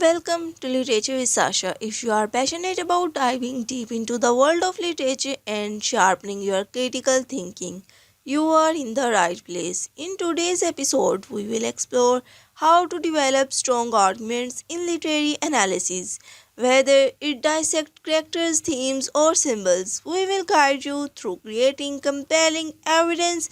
Welcome to Literature with Sasha. If you are passionate about diving deep into the world of literature and sharpening your critical thinking, you are in the right place. In today's episode, we will explore how to develop strong arguments in literary analysis. Whether it dissects characters, themes, or symbols, we will guide you through creating compelling evidence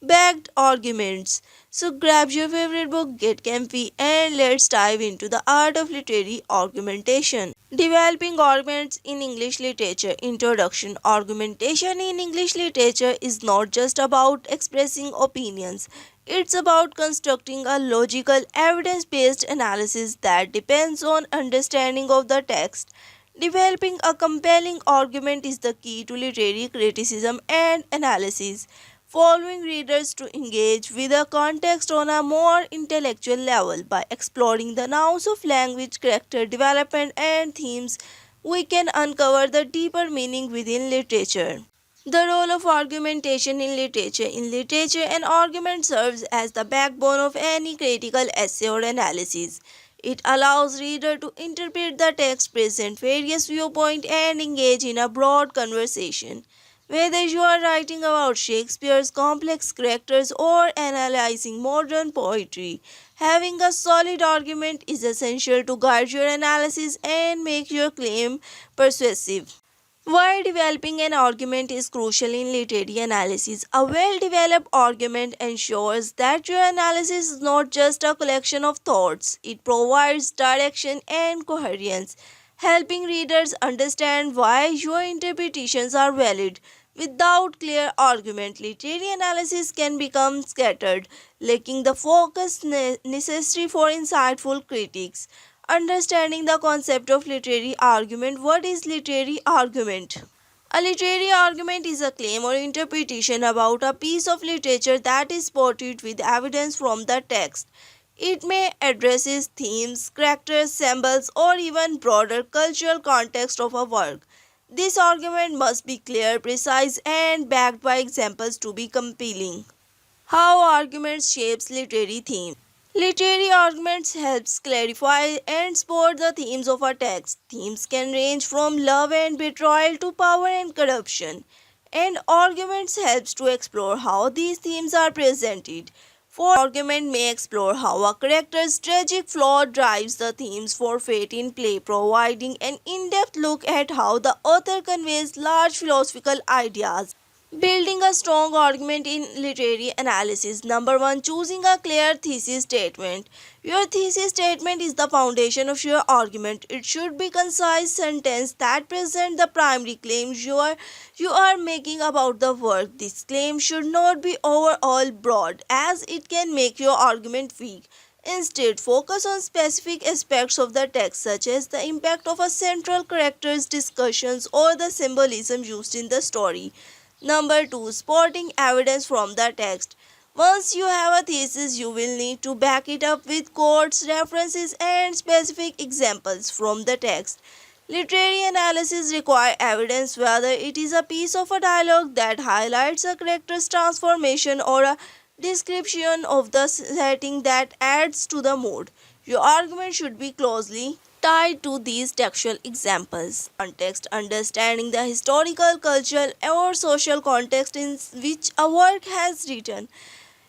backed arguments. So grab your favorite book, get comfy, and let's dive into the art of literary argumentation. Developing arguments in English literature. Introduction. Argumentation in English literature is not just about expressing opinions. It's about constructing a logical, evidence based analysis that depends on understanding of the text. Developing a compelling argument is the key to literary criticism and analysis, following readers to engage with the context on a more intellectual level. By exploring the nouns of language, character development, and themes, we can uncover the deeper meaning within literature. The role of argumentation in literature. In literature, an argument serves as the backbone of any critical essay or analysis. It allows reader to interpret the text, present various viewpoints, and engage in a broad conversation. Whether you are writing about Shakespeare's complex characters or analyzing modern poetry, having a solid argument is essential to guide your analysis and make your claim persuasive. Why developing an argument is crucial in literary analysis. A well developed argument ensures that your analysis is not just a collection of thoughts, it provides direction and coherence, helping readers understand why your interpretations are valid. Without clear argument, literary analysis can become scattered, lacking the focus necessary for insightful critiques. Understanding the concept of literary argument. What is literary argument? A literary argument is a claim or interpretation about a piece of literature that is supported with evidence from the text. It may address themes, characters, symbols, or even broader cultural context of a work. This argument must be clear, precise, and backed by examples to be compelling. How arguments shapes literary themes. Literary arguments helps clarify and support the themes of a text. Themes can range from love and betrayal to power and corruption. And arguments helps to explore how these themes are presented. For argument may explore how a character's tragic flaw drives the themes for fate in play, providing an in-depth look at how the author conveys large philosophical ideas. Building a strong argument in literary analysis. Number one, choosing a clear thesis statement. Your thesis statement is the foundation of your argument. It should be concise sentence that present the primary claims you are making about the work. This claim should not be overall broad as it can make your argument weak. Instead, focus on specific aspects of the text such as the impact of a central character's discussions or the symbolism used in the story. Number 2. Spotting evidence from the text. Once you have a thesis, you will need to back it up with quotes, references, and specific examples from the text. Literary analysis require evidence whether it is a piece of a dialogue that highlights a character's transformation or a description of the setting that adds to the mood. Your argument should be closely tied to these textual examples. Context. Understanding the historical, cultural, or social context in which a work has written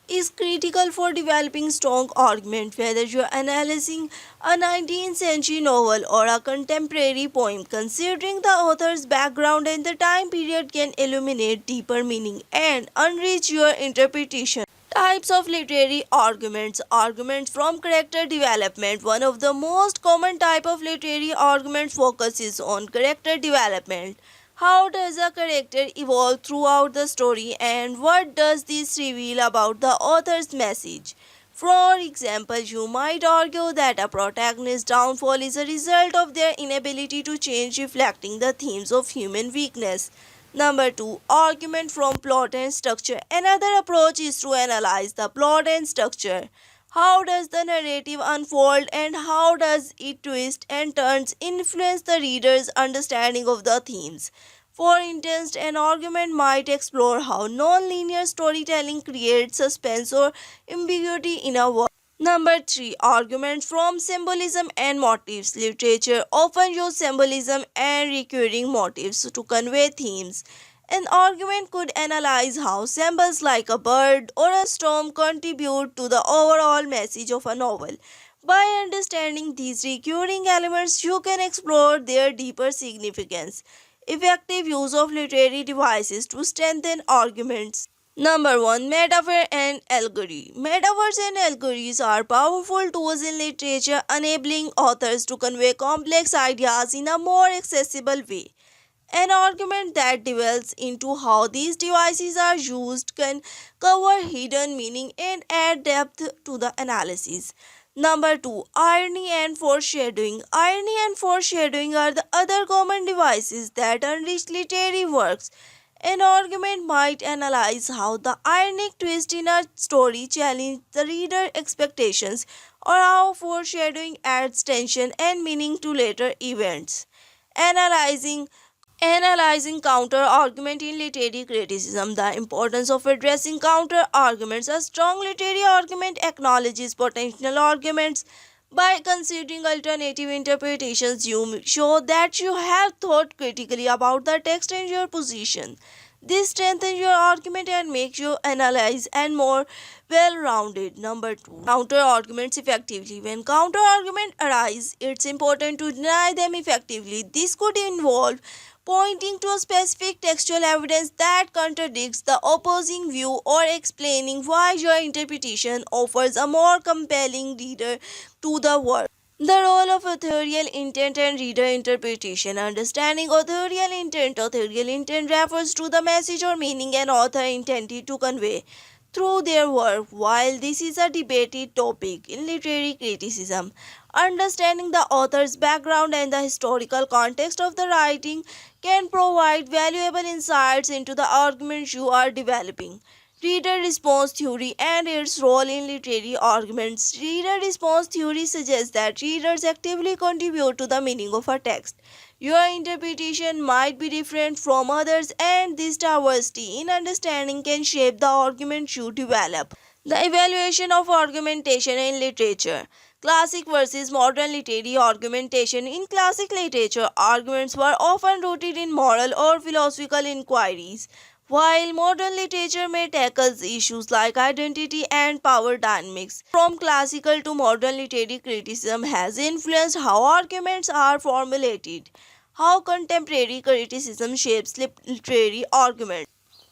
is critical for developing strong argument. Whether you're analyzing a 19th century novel or a contemporary poem, considering the author's background and the time period can illuminate deeper meaning and enrich your interpretation. Types of literary arguments. Arguments from character development. One of the most common type of literary arguments focuses on character development. How does a character evolve throughout the story and what does this reveal about the author's message? For example, you might argue that a protagonist's downfall is a result of their inability to change, reflecting the themes of human weakness. Number 2. Argument from plot and structure. Another approach is to analyze the plot and structure. How does the narrative unfold and how does it twist and turns influence the reader's understanding of the themes? For instance, an argument might explore how non-linear storytelling creates suspense or ambiguity in a work. Number 3. Arguments from symbolism and motifs. Literature often uses symbolism and recurring motifs to convey themes. An argument could analyze how symbols like a bird or a storm contribute to the overall message of a novel. By understanding these recurring elements, you can explore their deeper significance. Effective use of literary devices to strengthen arguments. Number 1. Metaphor and allegory. Metaphors and allegories are powerful tools in literature, enabling authors to convey complex ideas in a more accessible way. An argument that delves into how these devices are used can cover hidden meaning and add depth to the analysis. Number 2. Irony and foreshadowing. Irony and foreshadowing are the other common devices that enrich literary works. An argument might analyze how the ironic twist in a story challenges the reader's expectations or how foreshadowing adds tension and meaning to later events. Analyzing Analyzing counter argument in literary criticism. The importance of addressing counter arguments. A strong literary argument acknowledges potential arguments. By considering alternative interpretations, you show that you have thought critically about the text and your position. This strengthens your argument and makes your analysis and more well-rounded. Number 2. Counter arguments effectively. When counter arguments arise, it's important to deny them effectively. This could involve pointing to a specific textual evidence that contradicts the opposing view or explaining why your interpretation offers a more compelling reader to the work. The role of authorial intent and reader interpretation. Understanding authorial intent. Authorial intent refers to the message or meaning an author intended to convey through their work. While this is a debated topic in literary criticism, understanding the author's background and the historical context of the writing can provide valuable insights into the arguments you are developing. Reader response theory and its role in literary arguments. Reader response theory suggests that readers actively contribute to the meaning of a text. Your interpretation might be different from others, and this diversity in understanding can shape the argument you develop. The evaluation of argumentation in literature. Classic versus modern literary argumentation. In classic literature, arguments were often rooted in moral or philosophical inquiries, while modern literature may tackle issues like identity and power dynamics. From classical to modern literary criticism has influenced how arguments are formulated. How contemporary criticism shapes literary arguments.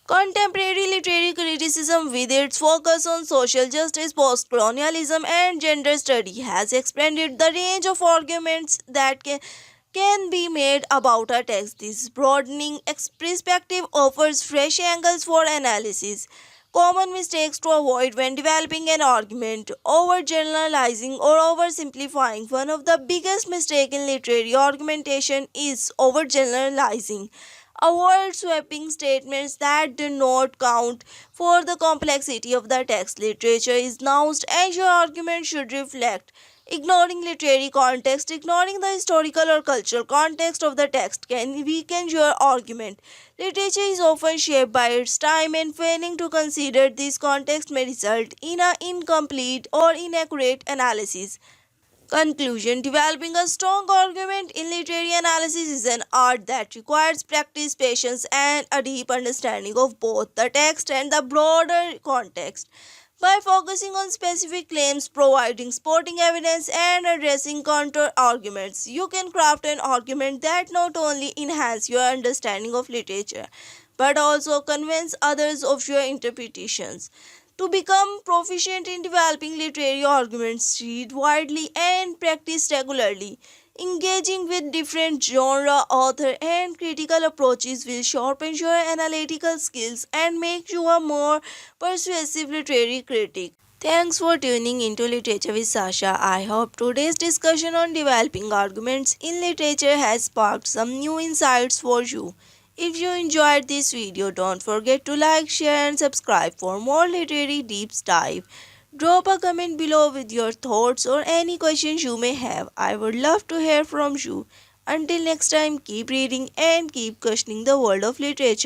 Contemporary literary criticism, with its focus on social justice, post-colonialism, and gender study, has expanded the range of arguments that can be made about a text. This broadening perspective offers fresh angles for analysis. Common mistakes to avoid when developing an argument: overgeneralizing or oversimplifying. One of the biggest mistakes in literary argumentation is overgeneralizing. Avoid sweeping statements that do not count for the complexity of the text. Literature is nuanced and your argument should reflect. Ignoring literary context. Ignoring the historical or cultural context of the text can weaken your argument. Literature is often shaped by its time, and failing to consider this context may result in an incomplete or inaccurate analysis. Conclusion. Developing a strong argument in literary analysis is an art that requires practice, patience, and a deep understanding of both the text and the broader context. By focusing on specific claims, providing supporting evidence, and addressing counter arguments, you can craft an argument that not only enhances your understanding of literature but also convince others of your interpretations. To become proficient in developing literary arguments, read widely and practice regularly. Engaging with different genre, author, and critical approaches will sharpen your analytical skills and make you a more persuasive literary critic. Thanks for tuning into Literature with Sasha. I hope today's discussion on developing arguments in literature has sparked some new insights for you. If you enjoyed this video, don't forget to like, share, and subscribe for more literary deep dive. Drop a comment below with your thoughts or any questions you may have. I would love to hear from you. Until next time, keep reading and keep questioning the world of literature.